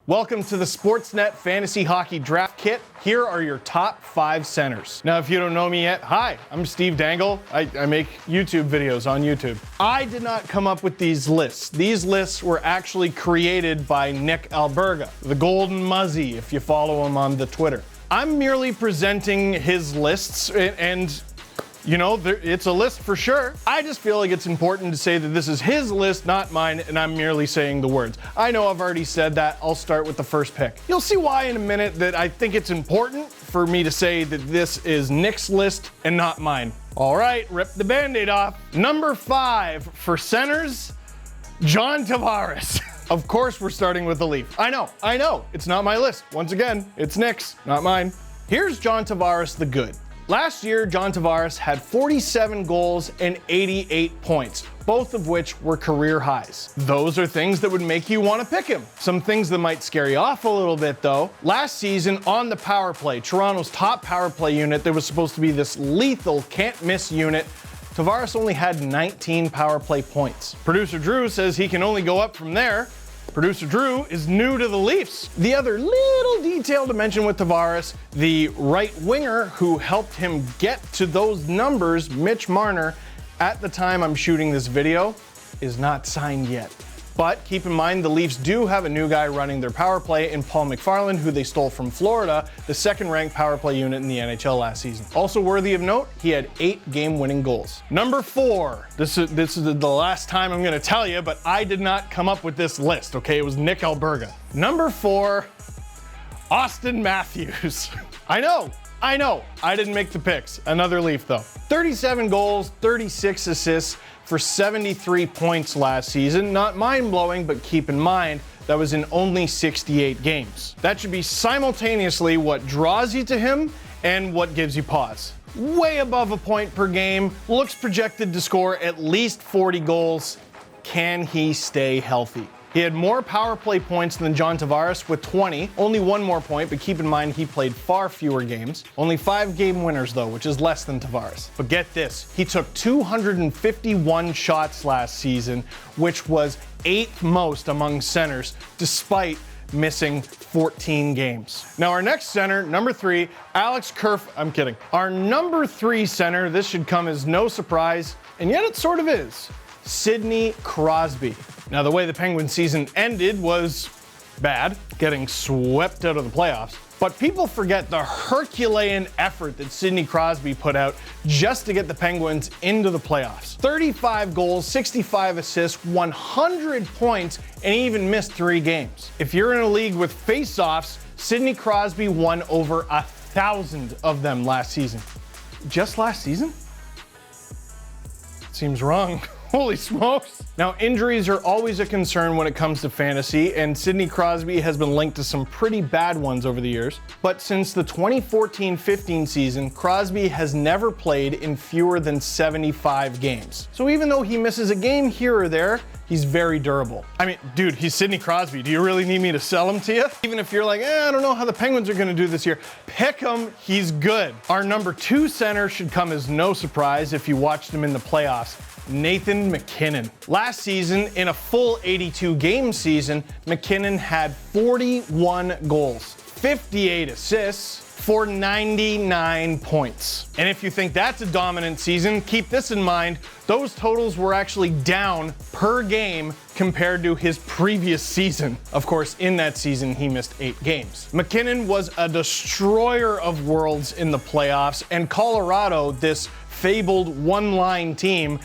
Welcome to the Sportsnet Fantasy Hockey Draft Kit. Here are your top 5 centers. Now, if you don't know me yet, hi, I'm Steve Dangle. I make YouTube videos on YouTube. I did not come up with these lists. These lists were actually created by Nick Alberga, the Golden Muzzy, if you follow him on the Twitter. I'm merely presenting his lists and you know, it's a list for sure. I just feel like it's important to say that this is his list, not mine, and I'm merely saying the words. I know I've already said that. I'll start with the first pick. You'll see why in a minute that I think it's important for me to say that this is Nick's list and not mine. All right, rip the Band-Aid off. Number 5 for centers, John Tavares. Of course we're starting with the Leaf. I know, it's not my list. Once again, it's Nick's, not mine. Here's John Tavares the good. Last year, John Tavares had 47 goals and 88 points, both of which were career highs. Those are things that would make you want to pick him. Some things that might scare you off a little bit though. Last season on the power play, Toronto's top power play unit that was supposed to be this lethal can't miss unit, Tavares only had 19 power play points. Producer Drew says he can only go up from there. Producer Drew is new to the Leafs. The other little detail to mention with Tavares, the right winger who helped him get to those numbers, Mitch Marner, at the time I'm shooting this video, is not signed yet. But keep in mind, the Leafs do have a new guy running their power play in Paul McFarland, who they stole from Florida, the second-ranked power play unit in the NHL last season. Also worthy of note, he had 8 game-winning goals. Number 4. This is the last time I'm gonna tell you, but I did not come up with this list, okay? It was Nick Alberga. Number 4, Austin Matthews. I know. I didn't make the picks. Another Leaf, though. 37 goals, 36 assists, for 73 points last season. Not mind-blowing, but keep in mind, that was in only 68 games. That should be simultaneously what draws you to him and what gives you pause. Way above a point per game, looks projected to score at least 40 goals. Can he stay healthy? He had more power play points than John Tavares with 20, only 1 more point, but keep in mind he played far fewer games. Only 5 game winners though, which is less than Tavares. But get this, he took 251 shots last season, which was 8th most among centers, despite missing 14 games. Now our next center, number 3, Alex Kerf, I'm kidding. Our number 3 center, this should come as no surprise, and yet it sort of is, Sidney Crosby. Now, the way the Penguins season ended was bad, getting swept out of the playoffs. But people forget the Herculean effort that Sidney Crosby put out just to get the Penguins into the playoffs. 35 goals, 65 assists, 100 points, and he even missed 3 games. If you're in a league with face-offs, Sidney Crosby won over 1,000 of them last season. Just last season? Seems wrong. Holy smokes. Now, injuries are always a concern when it comes to fantasy, and Sidney Crosby has been linked to some pretty bad ones over the years. But since the 2014-15 season, Crosby has never played in fewer than 75 games. So even though he misses a game here or there, he's very durable. I mean, dude, he's Sidney Crosby. Do you really need me to sell him to you? Even if you're like, I don't know how the Penguins are gonna do this year, pick him, he's good. Our number 2 center should come as no surprise if you watched him in the playoffs. Nathan MacKinnon. Last season, in a full 82 game season, MacKinnon had 41 goals, 58 assists for 99 points. And if you think that's a dominant season, keep this in mind, those totals were actually down per game compared to his previous season. Of course, in that season, he missed 8 games. MacKinnon was a destroyer of worlds in the playoffs, and Colorado, this fabled one-line team,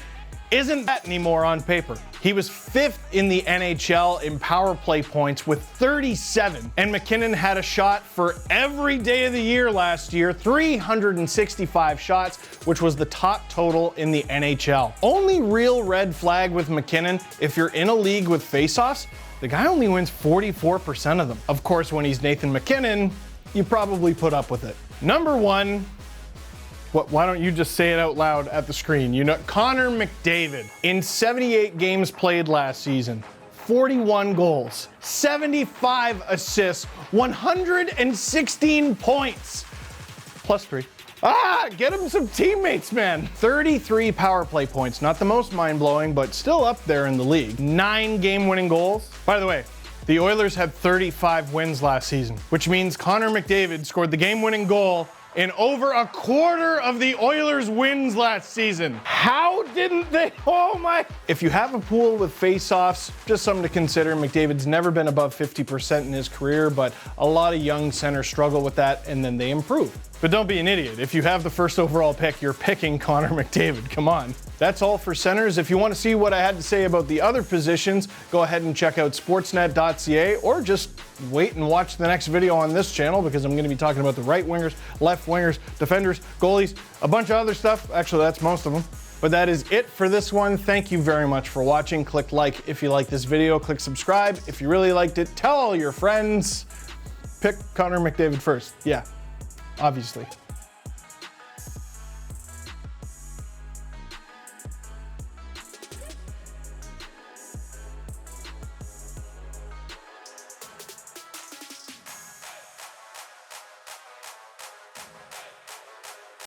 isn't that anymore on paper. He was 5th in the NHL in power play points with 37, and MacKinnon had a shot for every day of the year last year, 365 shots, which was the top total in the NHL. Only real red flag with MacKinnon, if you're in a league with faceoffs, the guy only wins 44% of them. Of course, when he's Nathan MacKinnon, you probably put up with it. Number 1, why don't you just say it out loud at the screen? You know, Connor McDavid. In 78 games played last season, 41 goals, 75 assists, 116 points, plus 3. Get him some teammates, man. 33 power play points, not the most mind-blowing, but still up there in the league. 9 game-winning goals. By the way, The Oilers had 35 wins last season, which means Connor McDavid scored the game-winning goal in over a quarter of the Oilers' wins last season. How didn't they? Oh my. If you have a pool with face-offs, just something to consider. McDavid's never been above 50% in his career, but a lot of young centers struggle with that, and then they improve. But don't be an idiot. If you have the first overall pick, you're picking Connor McDavid. Come on. That's all for centers. If you want to see what I had to say about the other positions, go ahead and check out sportsnet.ca, or just wait and watch the next video on this channel, because I'm going to be talking about the right wingers, left wingers, defenders, goalies, a bunch of other stuff. Actually, that's most of them. But that is it for this one. Thank you very much for watching. Click like if you like this video. Click subscribe if you really liked it. Tell all your friends. Pick Connor McDavid first. Yeah, obviously.